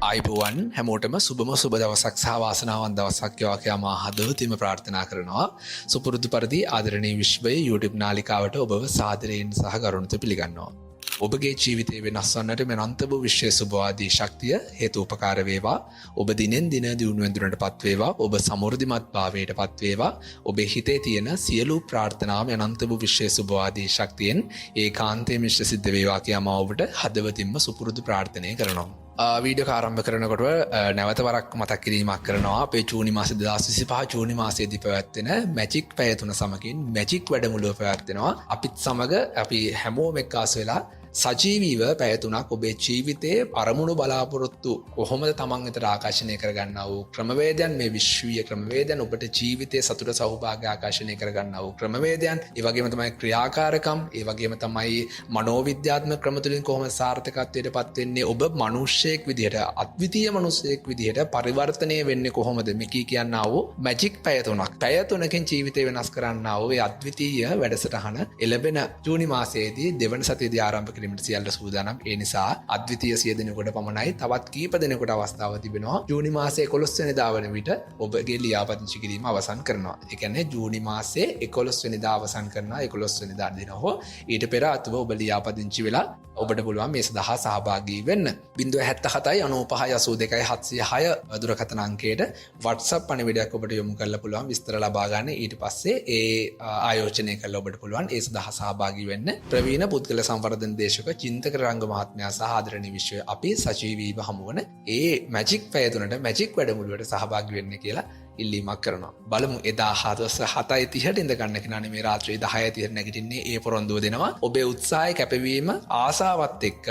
අයිබුවන් හැමෝටම සුබම සුබ දවසක් සහ වාසනාවන්ත දවසක් වේවා කියලා මා හදවතින්ම ප්‍රාර්ථනා කරනවා. සුපුරුදු පරිදි ආදරණීය විශ්වයේ YouTube නාලිකාවට ඔබව සාදරයෙන් සහ ගරුණිත පිළිගන්නවා. ඔබගේ ජීවිතය වෙනස් වන්නට මෙනන්ත වූ විශ්ව සුභවාදී ශක්තිය හේතු උපකාර වේවා. ඔබ දිනෙන් දින දියුණුවෙන් දියුණුවට පත් වේවා. ඔබ සමෘද්ධිමත් භාවයට පත් වේවා. ඔබේ හිතේ තියෙන සියලු ප්‍රාර්ථනා මෙනන්ත වූ විශ්ව සුභවාදී ශක්තියෙන් ඒකාන්තයෙන් ඉෂ්ට සිද්ධ වේවා කියලා මා ඔබට හදවතින්ම සුපුරුදු ප්‍රාර්ථනා කරනවා. වීඩියෝ ආරම්භ කරනකොට නැවත වරක් මතක් කිරීමක් කරනවා. අපේ ජූනි මාස 2025 ජූනි මාසයේදී පැවැත්වෙන මැජික් පැය 3 සමගින් මැජික් වැඩමුළුව පැවැත්වෙනවා. අපිත් සමග අපි හැමෝම එක්කාසු වෙලා සජීවීව පැය 3ක් ඔබේ ජීවිතයේ අරමුණු බලාපොරොත්තු කොහොමද තමන් වෙතට ආකර්ෂණය කරගන්නා වූ ක්‍රමවේදයන්, මේ විශ්වීය ක්‍රමවේදයන්, ඔබට ජීවිතයේ සතුට සෞභාග්‍ය ආකර්ෂණය කරගන්නා වූ ක්‍රමවේදයන්, ඒ වගේම තමයි ක්‍රියාකාරකම්, ඒ වගේම තමයි මනෝවිද්‍යාත්මක ක්‍රම තුලින් කොහොමද සාර්ථකත්වයට පත් වෙන්නේ, ඔබ මිනිසෙක් විදිහට, අද්විතීය මිනිසෙක් විදිහට පරිවර්තනය වෙන්නේ කොහොමද, මේ කියන්නා වූ මැජික් පැය 3ක්. පැය 3කින් ජීවිතය වෙනස් කරන්නා වූ ඒ අද්විතීය වැඩසටහන එළඹෙන ජූනි මාසයේදී දෙවන සතියේදී ආරම්භ සියල්ල සූදානම්. ඒ නිසා අද්විතීය 100 දිනකට පමණයි තවත් කීප දිනකට අවස්ථාව තිබෙනවා. ජූනි මාසයේ 11 වෙනිදා වන විට ඔබගේ ලියාපදිංචි කිරීම අවසන් කරනවා. ඒ කියන්නේ ජූනි මාසයේ 11 වෙනිදා අවසන් කරනවා. 11 වෙනිදා දින හෝ ඊට පෙර අතව ඔබ ලියාපදිංචි වෙලා ඔබට පුළුවන් මේ සඳහා සහභාගී වෙන්න. 077 95 82 706 දුරකථන අංකයට WhatsApp පණිවිඩයක් ඔබට යොමු කරලා පුළුවන් විස්තර ලබා ගන්න. ඊට පස්සේ ඒ ආයෝජනය කරලා ඔබට පුළුවන් ඒ සඳහා සහභාගී වෙන්න. ප්‍රවීණ පුද්ගල සංවර්ධන දේශක චින්තක රංග මහත්මයා සහ ආදරණීය විශ්වය අපි සජීවීව හමුවන ඒ මැජික් පැය 3ට මැජික් වැඩමුළුවට සහභාගී වෙන්න කියලා ඉල්ලීමක් කරනවා. බලමු එදා හවස 7:30ට ඉඳ ගන්න කෙනානේ මේ රාත්‍රියේ 10:30ට නැගිටින්නේ ඒ පොරොන්දුව දෙනවා. ඔබේ උත්සාහය කැපවීම ආසාවත් එක්ක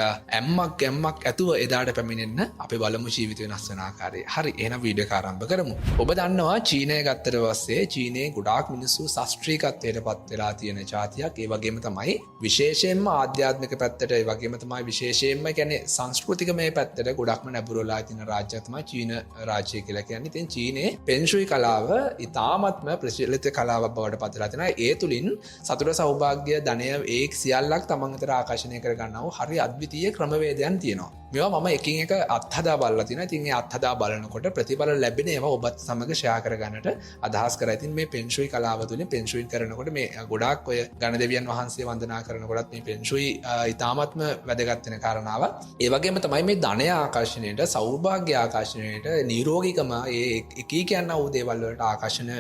ගැම්මක් ඇතුව එදාට පැමිණෙන්න අපි බලමු ජීවිත වෙනස් වෙන ආකාරය. හරි, එහෙනම් වීඩියෝ එක ආරම්භ කරමු. ඔබ දන්නවා චීනය ගත්තට පස්සේ චීනයේ ගොඩාක් මිනිස්සු ශාස්ත්‍රීයත්වයට පත් වෙලා තියෙන ජාතියක්. ඒ වගේම තමයි විශේෂයෙන්ම ආධ්‍යාත්මික පැත්තට, ඒ වගේම තමයි විශේෂයෙන්ම කියන්නේ සංස්කෘතිකමය පැත්තට ගොඩක්ම නැඹුරුලා තියෙන රාජ්‍යයක් තමයි චීන රාජ්‍යය කියලා කියන්නේ. ඉතින් චීනයේ ෆෙන්ෂුයි කලාව ඉතාමත්ම ප්‍රචලිත කලාවක් බවට පත් වෙලා තියෙනවා. ඒ තුලින් සතුට සෞභාග්‍ය ධනය ඒ සියල්ලක් තමන් වෙතට ආකර්ෂණය කර ගන්නවා. හරි අද්විතීය ක්‍රමවේදයන් තියෙනවා. මේවා මම එකින් එක අත්හදා බලලා තියෙනවා. ඉතින් ඒ අත්හදා බලනකොට ප්‍රතිඵල ලැබෙන ඒවා ඔබත් සමග ෂෙයා කර ගන්නට අදහස් කරා. ඉතින් මේ ෆෙන්ෂුයි කලාව තුලින් ෆෙන්ෂුයි කරනකොට මේ ගොඩාක් ඔය ගණ දෙවියන් වහන්සේ වන්දනා කරනකොටත් මේ ෆෙන්ෂුයි ඉතාමත්ම වැදගත් වෙන කාරණාවක්. ඒ වගේම තමයි මේ ධනය ආකර්ෂණයට, සෞභාග්‍ය ආකර්ෂණයට, නිරෝගීකම ඒ එකී කියනා වූ දේවල් වලට ආකර්ෂණය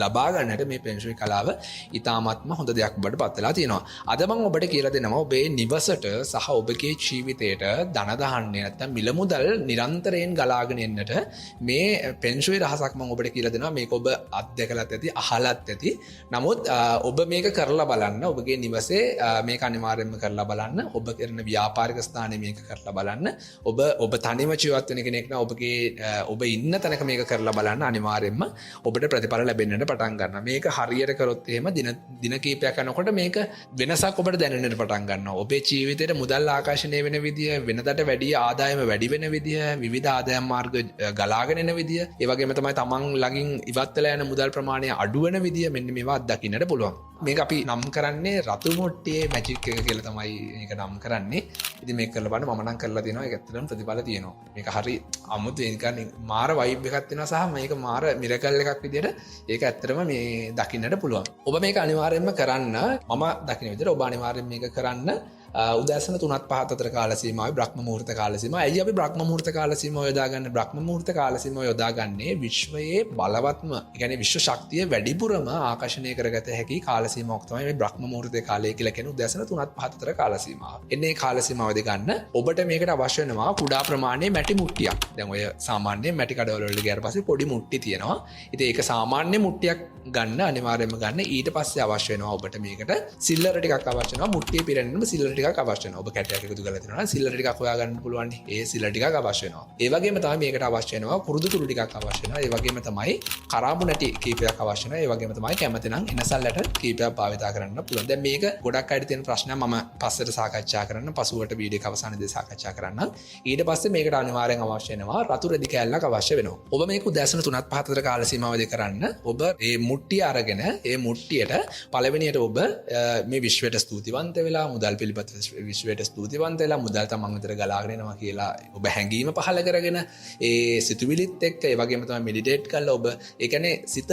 ලබා ගන්නට මේ ෆෙන්ෂුයි කලාව ඉතාමත්ම හොඳ දෙයක් බවට පත් වෙලා තියෙනවා. අද මම ඔබට කියලා දෙනවා ඔබේ නිවසට සහ ඔබගේ ජීවිතයට ධන දාන්නේ නැත්නම් මිල මුදල් නිරන්තරයෙන් ගලාගෙන එන්නට මේ ෆෙන්ෂුයි රහසක් මම ඔබට කියලා දෙනවා. මේක ඔබ අත්දැකලත් ඇති, අහලත් ඇති. නමුත් ඔබ මේක කරලා බලන්න. ඔබගේ නිවසේ මේක අනිවාර්යයෙන්ම කරලා බලන්න. ඔබ කරන ව්‍යාපාරික ස්ථානයේ මේක කරලා බලන්න. ඔබ තනියම ජීවත් වෙන කෙනෙක් නම් ඔබ ඉන්න තැනක මේක කරලා බලන්න. අනිවාර්යයෙන්ම ඔබට ප්‍රතිඵල ලැබෙන්නට පටන් ගන්නවා. මේක හරියට කරොත් එහෙම දින කීපයක් යනකොට මේක වෙනසක් ඔබට දැනෙන්නට පටන් ගන්නවා. ඔබේ ජීවිතේට මුදල් ආකර්ෂණය වෙන විදිය, වෙනදාට වැඩි ආදායම වැඩි වෙන විදිය, විවිධ ආදායම් මාර්ග ගලාගෙන එන විදිය, ඒ වගේම තමයි තමන් ළඟින් ඉවත් වෙලා යන මුදල් ප්‍රමාණය අඩු වෙන විදිය, මෙන්න මේවා අත්දකින්නට පුළුවන්. මේක අපි නම් කරන්නේ රතු මුට්ටියේ මැජික් එක කියලා තමයි මේක නම් කරන්නේ. ඉතින් මේක කරලා බලන්න, මම නම් කරලා තියෙනවා. ඒක ඇත්තටම ප්‍රතිඵල තියෙනවා. මේක හරි අමුතු නිකන් මාර වයිබ් එකක් තියෙනවා සහ මේක මාර මිරකල් එකක් විදියට ඒක ඇත්තටම මේ දකින්නට පුළුවන්. ඔබ මේක අනිවාර්යයෙන්ම කරන්න. මම දකින්න විදියට ඔබ අනිවාර්යයෙන් මේක කරන්න. උදෑසන 3:05 අතර කාල සීමාවේ බ්‍රහ්ම මුහූර්ත කාල සීමාව. ඇයි අපි බ්‍රහ්ම මුහූර්ත කාල සීමාව යොදාගන්නේ? බ්‍රහ්ම මුහූර්ත කාල සීමාව යොදාගන්නේ විශ්වයේ බලවත්ම, ඒ කියන්නේ විශ්ව ශක්තිය වැඩිපුරම ආකර්ෂණය කරගත හැකි කාල සීමාවක් තමයි මේ බ්‍රහ්ම මුහූර්ත කාලය කියලා කියන්නේ. උදෑසන 3:05 අතර කාල සීමාව. එන්නේ කාල සීමාවදී ගන්න ඔබට මේකට අවශ්‍ය වෙනවා කුඩා ප්‍රමාණයේ මැටි මුට්ටියක්. දැන් ඔය සාමාන්‍ය මැටි කඩවල වල ගියාට පස්සේ පොඩි මුට්ටි තියෙනවා. ඉතින් ඒක සාමාන්‍ය මුට්ටියක් ගන්න, අනිවාර්යයෙන්ම ගන්න. ඊට පස්සේ අවශ්‍ය වෙනවා ඔබට මේකට සිල්ලර ටිකක් අවශ්‍ය වෙනවා. මුට්ටිය පිරෙන්නම සිල්ලර ටිකක් අවශ්‍ය වෙනවා. ඔබ කැටයක් එකතු කරලා තියෙනවා නම් සිල්ලර ටිකක් හොයා ගන්න පුළුවන්. ඒ සිල්ලර ටිකක් අවශ්‍ය වෙනවා. ඒ වගේම තමයි මේකට අවශ්‍ය වෙනවා කුරුදු කුරු ටිකක් අවශ්‍ය වෙනවා. ඒ වගේම තමයි කරාබු නැටි කීපයක් අවශ්‍ය වෙනවා. ඒ වගේම තමයි කැමති නම් එනසල්ලට කීපයක් භාවිතා කරන්න පුළුවන්. දැන් මේක ගොඩක් අයට තියෙන ප්‍රශ්නයක් මම පස්සට සාකච්ඡා කරන්න, පසුවට වීඩියෝ එක අවසානයේදී සාකච්ඡා කරන්න. ඊට පස්සේ මේකට අනිවාර්යෙන් අවශ්‍ය වෙනවා රතු රෙදි කෑල්ලක් අවශ්‍ය වෙනවා. ඔබ මේක උදෑසන 3:05 අතර කාල සීමාවදී කරන්න. ඔබ මේ මුට්ටිය අරගෙන ඒ මුට්ටියට පළවෙනියට ඔබ මේ විශ්වයට ස්තුතිවන්ත වෙලා මුදල් පිළිබඳ විශ්වයට ස්තුතිවන්ත වෙලා මුදල් තමන් විතර ගලාගෙන එනවා කියලා ඔබ හැඟීම පහළ කරගෙන ඒ සිතුවිලිත් එක්ක ඒ වගේම තමයි මෙඩිටේට් කරලා ඔබ ඒ කියන්නේ සිත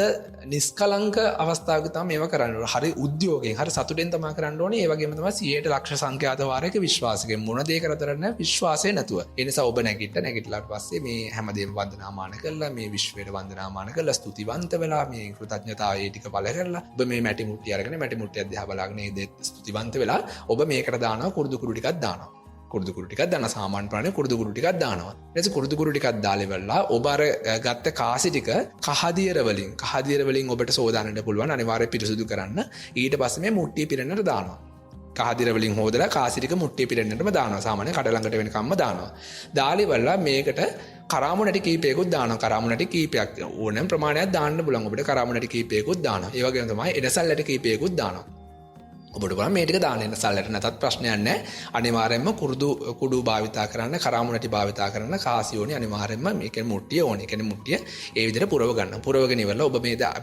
නිස්කලංක අවස්ථාවක තමයි මේව කරන්න ඕනේ. හරි උද්‍යෝගයෙන් හරි සතුටෙන් තමයි කරන්න ඕනේ. ඒ වගේම තමයි 100ට ලක්ෂ සංඛ්‍යාත වාරයක විශ්වාසයෙන් මොන දේ කරතරන්න විශ්වාසය නැතුව. ඒ නිසා ඔබ නැගිටලාට පස්සේ මේ හැමදේම වන්දනාමාන කරලා මේ විශ්වයට වන්දනාමාන කරලා ස්තුතිවන්ත වෙලා මේ කෘතඥතාවය ටික පළ කරලා ඔබ මේ මැටි මුට්ටිය අරගෙන මැටි මුට්ටිය දිහා බලාගෙන ඒ දේ ස්තුතිවන්ත වෙලා ඔබ මේකට දානවා කුරුදු කුඩු ටිකක් දානවා. කුරුදු කුඩු ටිකක් දාන සාමාන්‍ය ප්‍රාණය කුරුදු කුඩු ටිකක් දානවා. ඊට පස්සේ කුරුදු කුඩු ටිකක් දාලා ඉවරලා ඔබ අර ගත්ත කාසි ටික කහදියර වලින් ඔබට සෝදානන්න පුළුවන්. අනිවාර්යයෙන් පිරිසුදු කරන්න. ඊට පස්සේ මේ මුට්ටිය පිරෙන්නට දානවා. කහදිර වලින් හොදලා කාසි ටික මුට්ටිය පිරෙන්නටම දානවා. සාමාන්‍ය කඩ ළඟට වෙනකම්ම දානවා. දාලා ඉවරලා මේකට කරාමු නැටි කීපයකුත් දානවා. කරාමු නැටි කීපයක් ඕනෑම ප්‍රමාණයක් දාන්න පුළුවන්. ඔබට කරාමු නැටි කීපයකුත් දානවා. ඒ වගේම තමයි එඩසල් නැටි කීපයකුත් දානවා. ඔබට බලන්න මේ ටික දාන්න එන්න සල්ලට නැතත් ප්‍රශ්නයක් නැහැ. අනිවාර්යයෙන්ම කුඩු භාවිතා කරන්න, කරාමු නැටි භාවිතා කරන්න, කාසි ඕනි අනිවාර්යයෙන්ම මේකේ මුට්ටිය ඕනි. කියන්නේ මුට්ටිය ඒ විදිහට පුරව ගන්න. පුරවගෙන ඉවරලා ඔබ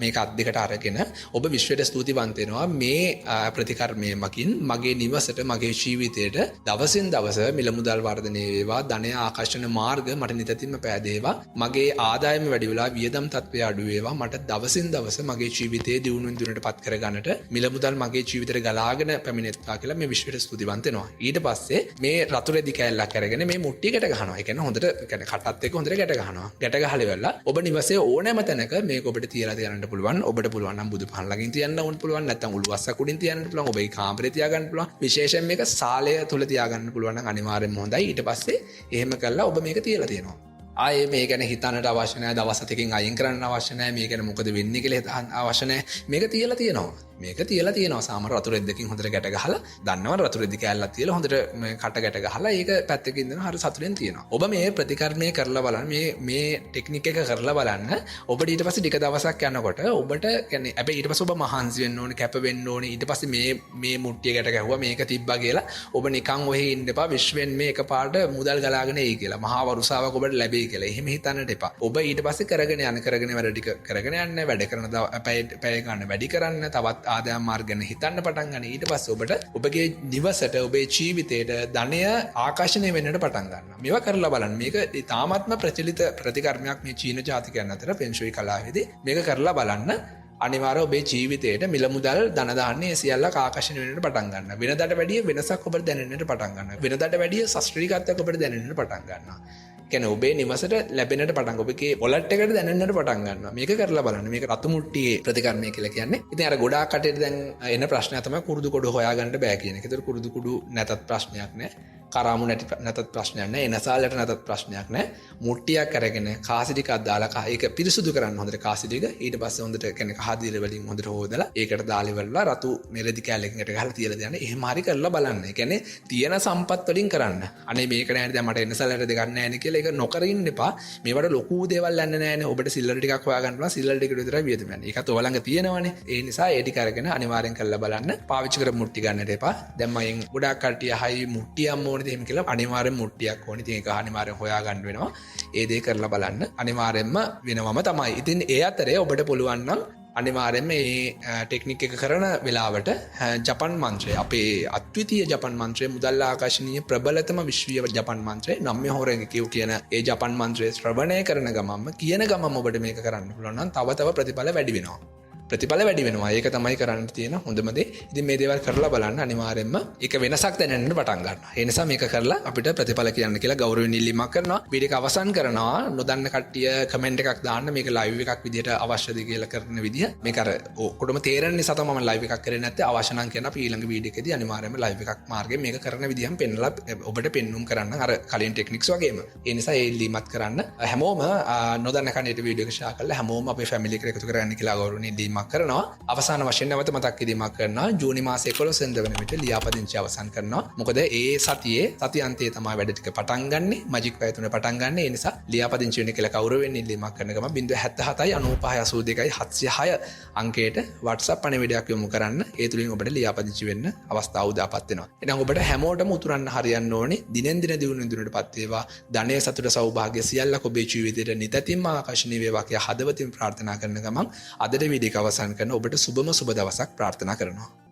මේක අත් දෙකට අරගෙන ඔබ විශ්වයට ස්තුතිවන්ත වෙනවා. මේ ප්‍රතිකර්මයකින් මගේ නිවසට, මගේ ජීවිතයට දවසින් දවස මිල මුදල් වර්ධනය වේවා, ධනය ආකර්ෂණ මාර්ග මට නිතින්ම පෑදේවා. මගේ ආදායම වැඩි වෙලා වියදම් තත්ත්වය අඩු වේවා. මට දවසින් දවස මගේ ජීවිතයේ දියුණුවෙන් දියුණුවට පත් කරගන්නට මිල මුදල් මගේ ජීවිතයට ලාගෙන පැමිණෙත්වා කියලා මේ විශ්වයට ස්තුතිවන්ත වෙනවා. ඊට පස්සේ මේ රතු රෙදි කෑල්ලක් අරගෙන මේ මුට්ටිය ගැට ගන්නවා. ඒ කියන්නේ හොඳට කටත් එක්ක හොඳට ගැට ගන්නවා. ගැට ගහලා ඉවරලා ඔබ නිවසේ ඕනෑම තැනක මේක ඔබට තියලා තියන්න පුළුවන්. ඔබට පුළුවන් නම් බුදු පහන් ළඟින් තියන්න ඕන පුළුවන්. නැත්නම් උළුවස්සක් උඩින් තියන්න පුළුවන්. ඔබේ කාමරේ තියාගන්න පුළුවන්. විශේෂයෙන් මේක සාලය තුල තියාගන්න පුළුවන් නම් අනිවාර්යෙන්ම හොඳයි. ඊට පස්සේ එහෙම කළා ඔබ මේක තියලා තියෙනවා. ආයේ මේ ගැන හිතන්නට අවශ්‍ය නැහැ. දවස් 7කින් අයින් කරන්න අවශ්‍ය නැහැ. මේ ගැන මොකද වෙන්නේ කියලා හිතන්න අවශ්‍ය නැහැ. මේක තියලා තියෙනවා. මේක තියලා තියෙනවා. සාමාන්‍ය රතු රෙද්දකින් හොඳට ගැට ගහලා දන්නවනේ රතු රෙද්ද කෑල්ලක් තියලා හොඳට කට ගැට ගහලා ඒක පැත්තකින් ඉඳන් හරි සතුටෙන් තියෙනවා. ඔබ මේ ප්‍රතිකර්මය කරලා බලන්න. මේ ටෙක්නික් එක කරලා බලන්න. ඔබට ඊට පස්සේ ටික දවසක් යනකොට ඔබට කියන්නේ හැබැයි ඊට පස්සේ ඔබ මහන්සි වෙන්න ඕනේ, කැප වෙන්න ඕනේ. ඊට පස්සේ මේ මුට්ටිය ගැට ගැහුවා මේක තිබ්බා කියලා ඔබ නිකන් ඔහෙ ඉන්න එපා. විශ්වෙන් මේ එකපාරට මුදල් ගලාගෙන එයි කියලා. මහා වරුසාවක් ඔබට ලැබෙයි කියලා. එහෙම හිතන්නට එපා. ඔබ ඊට පස්සේ කරගෙන වැඩ ටික කරගෙන යන්න, වැඩ කරන පැය ගන්න වැඩි කරන්න, තවත් ආදායම් මාර්ග ගැන හිතන්න පටන් ගන්න. ඊට පස්සේ ඔබට ඔබගේ නිවසට, ඔබේ ජීවිතයට ධනය ආකර්ෂණය වෙන්නට පටන් ගන්නවා. මේවා කරලා බලන්න. මේක ඉතාමත්ම ප්‍රචලිත ප්‍රතිකර්මයක් මේ චීන ජාතිකයන් අතර ෆෙන් ෂුයි කලාවේදී. මේක කරලා බලන්න. අනිවාර්යයෙන් ඔබේ ජීවිතයට මිල මුදල් ධන දාන්නේ සියල්ලක් ආකර්ෂණය වෙන්නට පටන් ගන්නවා. වෙනදාට වැඩිය වෙනසක් ඔබට දැනෙන්නට පටන් ගන්නවා. වෙනදාට වැඩිය ශාස්ත්‍රීයත්වයක් ඔබට දැනෙන්නට පටන් ගන්නවා. කියන්නේ ඔබේ නිවසට ලැබෙන්නට පටන් ඔබේ වොලට් එකට දැනෙන්නට පටන් ගන්නවා. මේක කරලා බලන්න. මේක රතු මුට්ටියේ ප්‍රතිකර්මය කියලා කියන්නේ. ඉතින් අර ගොඩාක් කටේට දැන් එන ප්‍රශ්නය තමයි කුරුදු කුඩු හොයාගන්න බෑ කියන එක. ඒතර කුරුදු කුඩු නැතත් ප්‍රශ්නයක් නෑ. කරාමු නැතත් ප්‍රශ්නයක් නෑ. එනසාලට නැතත් ප්‍රශ්නයක් නෑ. මුට්ටියක් අරගෙන කාසි ටිකක් දාලා ඒක පිරිසුදු කරන්න හොඳට කාසි ටික. ඊට පස්සේ හොඳට කියන්නේ කහදිර වලින් හොඳට හොදලා ඒකට දාලා ඉවරලා රතු මෙරදි කැලකින් එකට ගහලා තියලා දාන්න. එහෙම හරි කරලා බලන්න. ඒ කියන්නේ තියෙන සම්පත් වලින් කරන්න. අනේ මේක නෑනේ දැන් මට එනසාලට දෙකක් නෑනේ කියලා ඒක නොකර ඉන්න එපා. මේවට ලොකු දේවල් යන්නේ නෑනේ. ඔබට සිල්ලර ටිකක් හොයාගන්න පුළුවන්. සිල්ලර ටිකට විතරයි වියදම යන්නේ. ඒකත් ඔය ළඟ තියෙනවනේ. ඒ නිසා ඒ ටික අරගෙන අනිවාර්යෙන් කරලා බලන්න. පාවිච්චි කර මුට්ටි ගන්නට එපා. දැන් මම ගොඩාක් කට්ටිය හයි මුට්ටියක් ඕනේද එහෙම කියලා අනිවාර්යෙන් මුට්ටියක් ඕනේ. ඉතින් ඒක අනිවාර්යෙන් හොයාගන්න වෙනවා. ඒ දේ කරලා බලන්න. අනිවාර්යෙන්ම වෙනවම තමයි. ඉතින් ඒ අතරේ ඔබට පුළුවන් නම් අනිවාර්යෙන්ම මේ ටෙක්නික් එක කරන වෙලාවට ජපන් මන්ත්‍රය අපේ අද්විතීය ජපන් මන්ත්‍රය මුදල් ආකර්ෂණීය ප්‍රබලතම විශ්වීය ජපන් මන්ත්‍රය නම්ය හොරෙන් කියන ඒ ජපන් මන්ත්‍රය ශ්‍රවණය කරන ගමන්ම කියන ගමන්ම ඔබට මේක කරන්න පුළුවන් නම් තව ප්‍රතිඵල වැඩි වෙනවා. ප්‍රතිඵල වැඩි වෙනවා. ඒක තමයි කරන්න තියෙන හොඳම දේ. ඉතින් මේ දේවල් කරලා බලන්න අනිවාර්යෙන්ම ඒක වෙනසක් දැනෙන්න පටන් ගන්නවා. ඒ නිසා මේක කරලා අපිට ප්‍රතිඵල කියන්න කියලා ගෞරවයෙන් ඉල්ලීමක් කරනවා. වීඩියෝ එක අවසන් කරනවා. නොදන්න කට්ටිය කමෙන්ට් එකක් දාන්න මේක ලයිව් එකක් විදියට අවශ්‍යද කියලා කරන විදිය. මේක අර ඔක්කොටම තේරෙන නිසා තමයි මම ලයිව් එකක් කරේ නැත්තේ. අවශ්‍ය නම් කියන අපි ඊළඟ වීඩියෝ එකේදී අනිවාර්යෙන්ම ලයිව් එකක් මාර්ගයෙන් මේක කරන විදියම පෙන්නලා ඔබට පෙන්눔 කරන්න අර කලින් ටෙක්නික්ස් වගේම. ඒ නිසා ඒ ඉල්ලීමත් කරන්න. හැමෝම නොදන්න කණේට වීඩියෝ එක ෂෙයා කරලා හැමෝම අපේ ෆැමිලි එකට එකතු කරගන්න කියලා ගෞරවයෙන් ඉල්ලීමක් කරනවා. අවසාන වශයෙන් නැවත මතක් කිරීමක් කරනවා. ජූනි මාසේ 11 වෙනිදා වෙන විට ලියාපදිංචි අවසන් කරනවා. මොකද ඒ සති අන්තයේ තමයි වැඩ ටික පටන් ගන්නෙ. මැජික් පැය 3 පටන් ගන්නෙ. ඒ නිසා ලියාපදිංචි වෙන්න කියලා කවුරුවෙන් ඉල්ලීමක් කරන ගම 077 95 82 706 අංකයට WhatsApp පණිවිඩයක් යොමු කරන්න. ඒ තුලින් ඔබට ලියාපදිංචි වෙන්න අවස්ථාව උදාපත් වෙනවා. එහෙනම් ඔබට හැමෝටම උතුරන්න හරියන්න ඕනේ. දිනෙන් දින දිනුවටපත් වේවා. ධනය සතුට සෞභාග්‍ය සියල්ලක් ඔබේ ජීවිතයට නිතින්ම ආකර්ෂණීය වේවා කියලා හදවතින් ප්‍රාර්ථනා කරන ගමන් අදට වීඩියෝ එක අවසන් කරන ඔබට සුබම සුබ දවසක් ප්‍රාර්ථනා කරනවා.